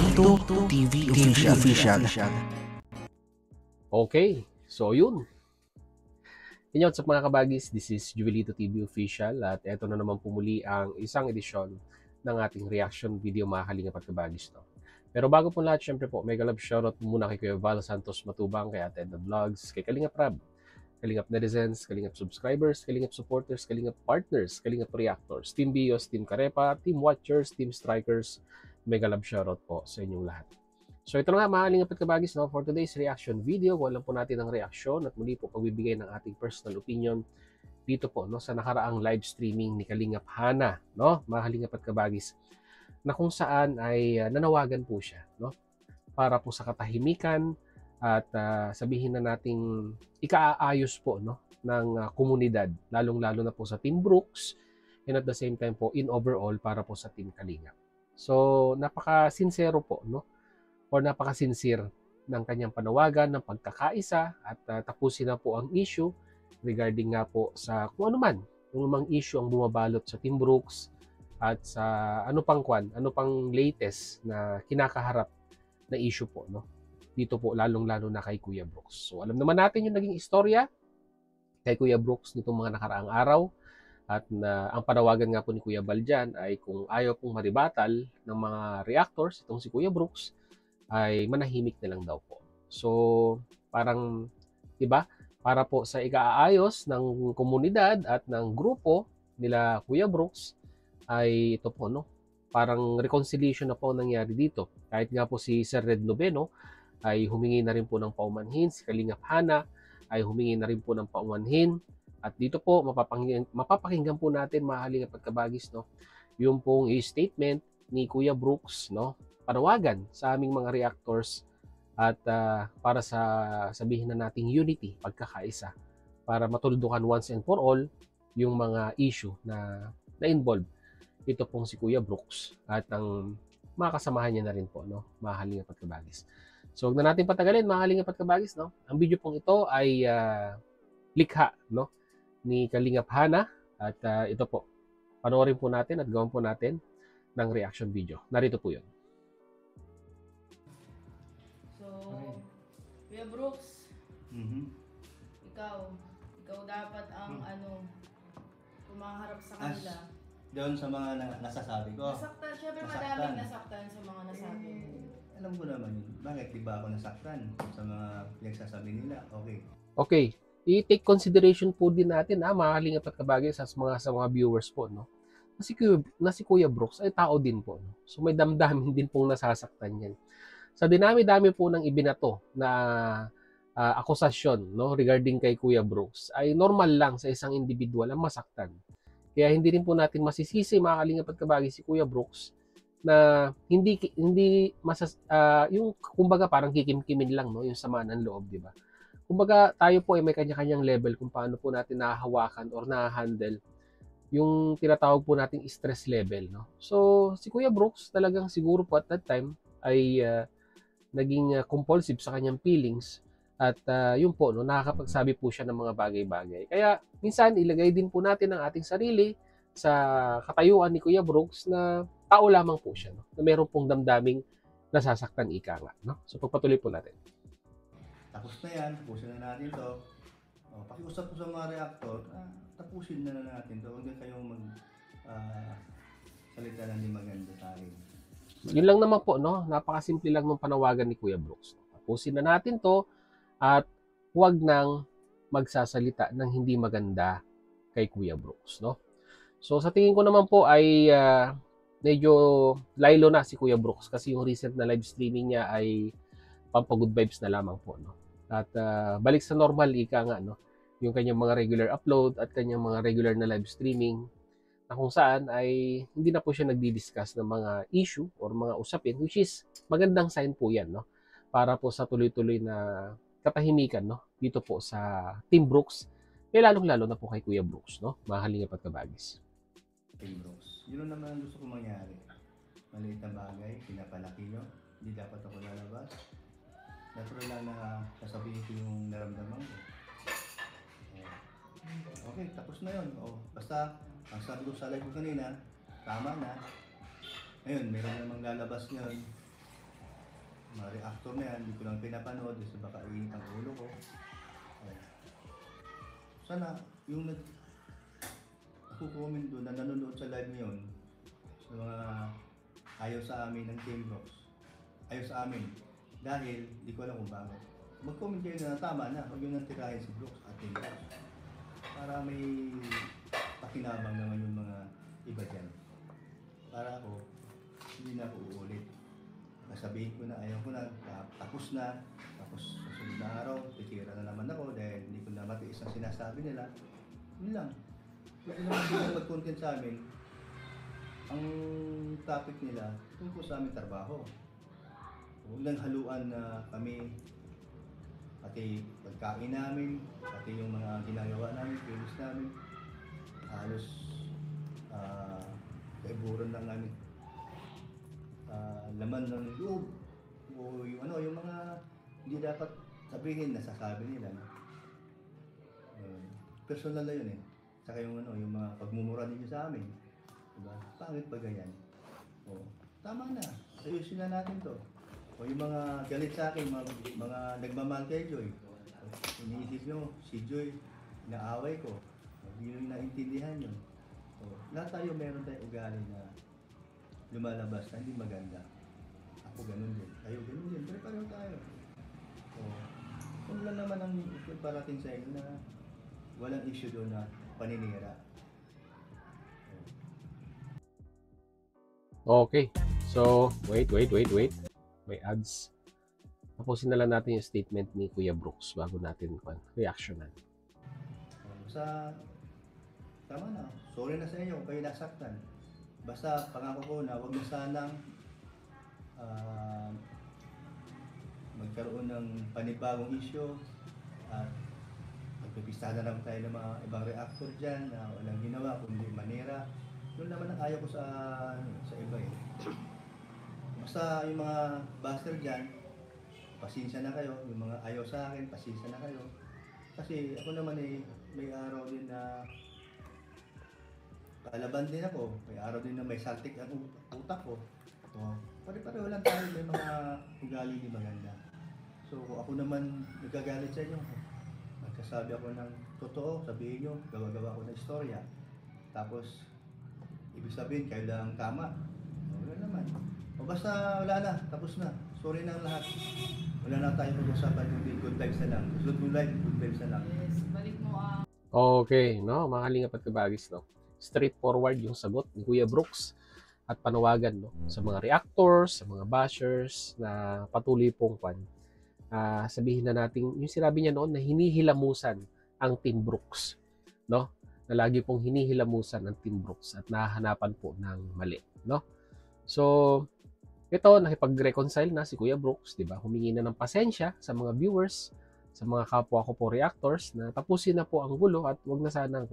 Juelito TV Official. Okay, so yun. Inyo sa mga kabagis, this is Juelito TV Official at eto na naman pumuli ang isang edisyon ng ating reaction video mga kalingap at kabagis. No? Pero bago po lahat, syempre po, mega love shoutout muna kay Kuya Val Santos Matubang, kay Ate Edna Vlogs, kay Kalingap Rab, Kalingap Netizens, Kalingap Subscribers, Kalingap Supporters, Kalingap Partners, Kalingap Reactors, Team Bios, Team Karepa, Team Watchers, Team Strikers, mega love shoutout po sa inyong lahat. So ito na nga mga kalingap at kabagis, no, for today's reaction video. Walang po natin ang reaksyon at muli po pagbibigay ng ating personal opinion dito po, no, sa nakaraang live streaming ni Kalingap Hana, no, mga kalingap at kabagis, na kung saan ay nanawagan po siya, no, para po sa katahimikan at sabihin na nating ikaayos po, no, ng komunidad, lalong-lalo na po sa Team Brooks and at the same time po in overall para po sa Team Kalingap. So napaka-sincero po, no, or napaka-sincere ng kanyang panawagan ng pagkakaisa at tapusin na po ang issue regarding nga po sa kung ano man, kung anumang issue ang bumabalot sa Team Brooks at sa ano pang latest na kinakaharap na issue po, no? Dito po lalong-lalo na kay Kuya Brooks. So alam naman natin yung naging istorya kay Kuya Brooks nitong mga nakaraang araw at ang panawagan nga po ni Kuya Val dyan ay kung ayaw pong maribatal ng mga reactors itong si Kuya Brooks ay manahimik na lang daw po. So, parang, diba, para po sa ikaayos ng komunidad at ng grupo nila Kuya Brooks, ay ito po, no, parang reconciliation na po nangyari dito. Kahit nga po si Sir Red Noveno ay humingi na rin po ng paumanhin, si Kalingap Hana ay humingi na rin po ng paumanhin. At dito po, mapapakinggan po natin, mga kalingap at kabagis, no, yung pong statement ni Kuya Brooks, no, panawagan sa aming mga reactors at para sa sabihin na nating unity, pagkakaisa, para matuldukan once and for all yung mga issue na involve ito pong si Kuya Brooks at ang mga kasamahan niya na rin po, no, mga kalingap at kabagis. So huwag na natin patagalin, mga kalingap at kabagis, no. Ang video pong ito ay likha, no, ni Kalingap Hana at ito po, panoorin po natin at gawin po natin ng reaction video. Narito po yun. Kuya Brooks, ikaw dapat ang tumaharap sa kanila. Doon sa mga nasasabi ko. Nasaktan, syempre madaming nasaktan sa mga nasabi. Alam ko naman yun. Bakit di ba ako nasaktan sa mga pinagsasabi nila? Okay. I-take consideration po din natin, mga kalingap at kabagay sa mga viewers po, no. Na si Kuya Brooks ay tao din po, no? So may damdamin din pong nasasaktan yan. Sa dinami-dami po ng ibinato na akusasyon, no, regarding kay Kuya Brooks, ay normal lang sa isang individual ang masaktan. Kaya hindi rin po natin masisisi, mga kalingap at kabagay, si Kuya Brooks na hindi yung kumbaga parang kikimkimin lang, no, yung sama ng loob, di ba? Kumbaga tayo po ay may kanya-kanyang level kung paano po natin nahahawakan or nahahandle yung tinatawag po nating stress level, no. So si Kuya Brooks talagang siguro po at that time ay naging compulsive sa kanyang feelings at yun po, no, nakakapagsabi po siya ng mga bagay-bagay. Kaya minsan ilagay din po natin ang ating sarili sa katayuan ni Kuya Brooks na tao lamang po siya, no, na meron pong damdaming nasasaktan, ika nga, no. So pagpatuloy po natin. Tapos na yan, tapusin na natin to. Pakiusap po sa mga reactor, tapusin na natin to. Huwag na kayong salita lang di maganda sa akin. Yun lang naman po, no? Napakasimple lang ng panawagan ni Kuya Brooks. Tapusin na natin to at huwag nang magsasalita ng hindi maganda kay Kuya Brooks, no? So sa tingin ko naman po ay medyo laylo na si Kuya Brooks kasi yung recent na live streaming niya ay pampagood vibes na lamang po, no? At balik sa normal, ika nga, no? Yung kanyang mga regular upload at kanyang mga regular na live streaming na kung saan ay hindi na po siya nagdi-discuss ng mga issue or mga usapin, which is magandang sign po yan, no, para po sa tuloy-tuloy na katahimikan, no, dito po sa Team Brooks, lalong-lalo na po kay Kuya Brooks, no, mga kalingap at kabagis. Team Brooks, yun naman ang gusto ko mangyari. Maliit na bagay, pinapalaki nyo, hindi dapat ako lalabas. Natural lang na sasabihin ko yung naramdaman ko. Okay, tapos na yun. Basta, ang sabi ko sa live ko kanina, tama na. Ayun, meron namang lalabas ngayon. mga reactor na yan, hindi ko lang pinapanood kasi baka iinit ang ulo ko. Sana yung nag-comment doon na nanonood sa live ngayon, sa mga ayaw sa amin ng Team Brooks, ayaw sa amin, dahil hindi ko alam kung bakit. Mag-comment kayo na tama na, huwag yung nantirahin si Brooks at Team Brooks. Para may pakinabang naman yung mga iba dyan. Para ako, hindi na ako uulit. Nasabihin ko na ayaw ko na, tapos na, tapos sa sunod na araw, titira na naman ako dahil hindi ko na matiis ang sinasabi nila. Yun lang. Kung naman hindi na mag-content sa amin, ang topic nila tungkol sa aming trabaho. Huwag nang haluan na kami, pati pagkain namin, pati yung mga ginagawa namin, films namin, halos kaiburan lang namin laman ng loob o yung ano, yung mga hindi dapat sabihin, nasasabi nila. Personal na yun eh. Saka yung ano, yung mga pagmumura ninyo sa amin. Diba? Pangit ba ganyan? O, tama na. Ayusin na natin to. O yung mga galit sa akin, mga nagmamahal kay Joy. Iniisip nyo, si Joy, inaaway ko. Hindi nyo naintindihan yun. O, lahat tayo meron tayong ugali na lumalabas na hindi maganda. Ako ganun din. Kayo ganun din. Pero tayo. O, kung lang naman ang parating sa inyo na walang issue doon na paninira. Okay. So, wait. May ads. Tapusin na lang natin yung statement ni Kuya Brooks bago natin reactionan. Tama na. Sorry na sa inyo kung kayo nasaktan. Basta pangako ko na huwag na sanang magkaroon ng panibagong issue at magpipista na lang tayo ng mga ibang reactor dyan na walang ginawa kundi manira. Yun naman ang ayaw ko sa iba eh. Basta yung mga buster dyan, pasensya na kayo. Yung mga ayaw sa akin, pasensya na kayo. Kasi ako naman eh, may araw din na kalaban din ako. May araw din na may saltik ang utak ko. So, pare-pareho lang tayo, may mga ugali di maganda. So, kung ako naman nagagalit sa inyo, magsasabi ako ng totoo, sabihin nyo, gawa-gawa ko ng istorya. Tapos, ibig sabihin, kayo lang tama. Wala naman. O basta wala na, tapos na. Sorry na lahat. Wala na tayo pag-usapan, kundi good vibes na lang. Sunod mo life, good vibes na lang. Yes, balik mo ang... Okay, no? Mga kalingap at kabagis, no? Straightforward yung sagot ni Kuya Brooks at panawagan, no? Sa mga reactors, sa mga bashers na patuloy pong sabihin na natin, yung sinabi niya noon na hinihilamusan ang Team Brooks, no? Na lagi pong hinihilamusan ang Team Brooks at nahahanapan po ng mali, no? So, ito, nakipag-reconcile na si Kuya Brooks, di ba? Humingi na ng pasensya sa mga viewers, sa mga kapwa ko po reactors na tapusin na po ang gulo at wag na sanang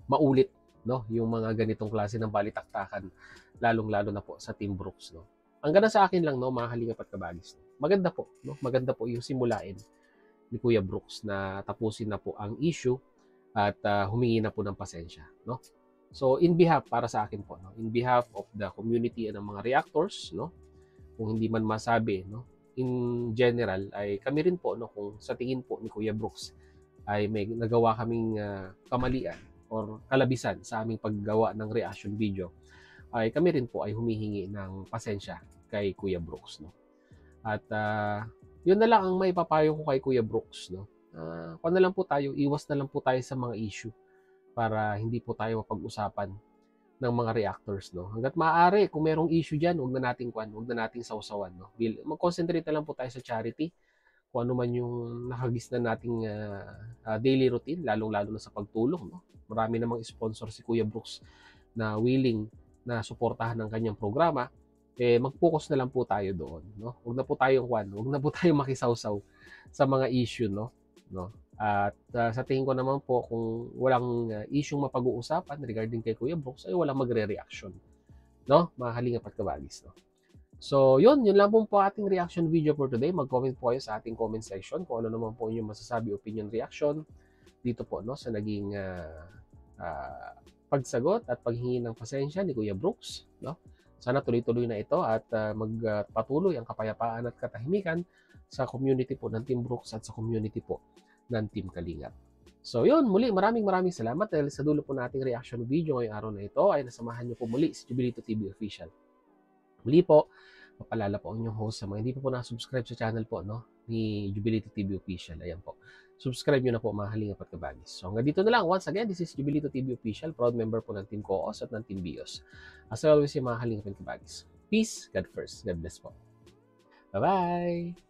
maulit, no? Yung mga ganitong klase ng balitaktakan, lalong-lalo na po sa Team Brooks, no? Ang ganda sa akin lang, no, mga kalingap at kabagis, no? Maganda po, no? Maganda po yung simulain ni Kuya Brooks na tapusin na po ang issue at humingi na po ng pasensya, no? So, in behalf, para sa akin po, no? In behalf of the community and ng mga reactors, no? Kung hindi man masabi, no? In general, ay kami rin po, no? Kung sa tingin po ni Kuya Brooks ay may nagawa kaming kamalian or kalabisan sa aming paggawa ng reaction video, ay kami rin po ay humihingi ng pasensya kay Kuya Brooks, no? At yun na lang ang may papayo ko kay Kuya Brooks, no? Kung na lang po tayo, iwas na lang po tayo sa mga issue para hindi po tayo mapag-usapan ng mga reactors, no? Hangga't maaari, kung merong issue diyan, wag na nating sausawan, no? Mag-concentrate na lang po tayo sa charity, kung ano man yung nakagis na nating daily routine, lalong-lalo na sa pagtulong, no? Marami namang sponsor si Kuya Brooks na willing na suportahan ng kanyang programa, mag-focus na lang po tayo doon, no? Huwag na po tayong makisawsaw sa mga issue, no? At sa tingin ko naman po, kung walang issue mapag-uusapan regarding kay Kuya Brooks, ay walang magre-reaction, no? Mga kalingap at kabagis, no? So, yun lang po ating reaction video for today. Mag-comment po kayo sa ating comment section kung ano naman po inyong masasabi, opinion, reaction dito po, no, sa naging pagsagot at paghingi ng pasensya ni Kuya Brooks, no? Sana tuloy-tuloy na ito at magpatuloy ang kapayapaan at katahimikan sa community po ng Team Brooks at sa community po ng Team Kalingap. So yun, muli maraming salamat dahil sa dulo po nating reaction video ngayong araw na ito ay nasamahan niyo po muli si Jubilito TV Official. Muli po, mapalala po ang inyong host sa mga hindi po na-subscribe sa channel po ni Jubilito TV Official. Ayan po. Subscribe nyo na po mga Kalingap at Kabagis. So hanggang dito na lang. Once again, this is Jubilito TV Official, proud member po ng Team Koos at ng Team Bios. As always, yung mga Kalingap at Kabagis. Peace, God first. God bless po. Bye-bye!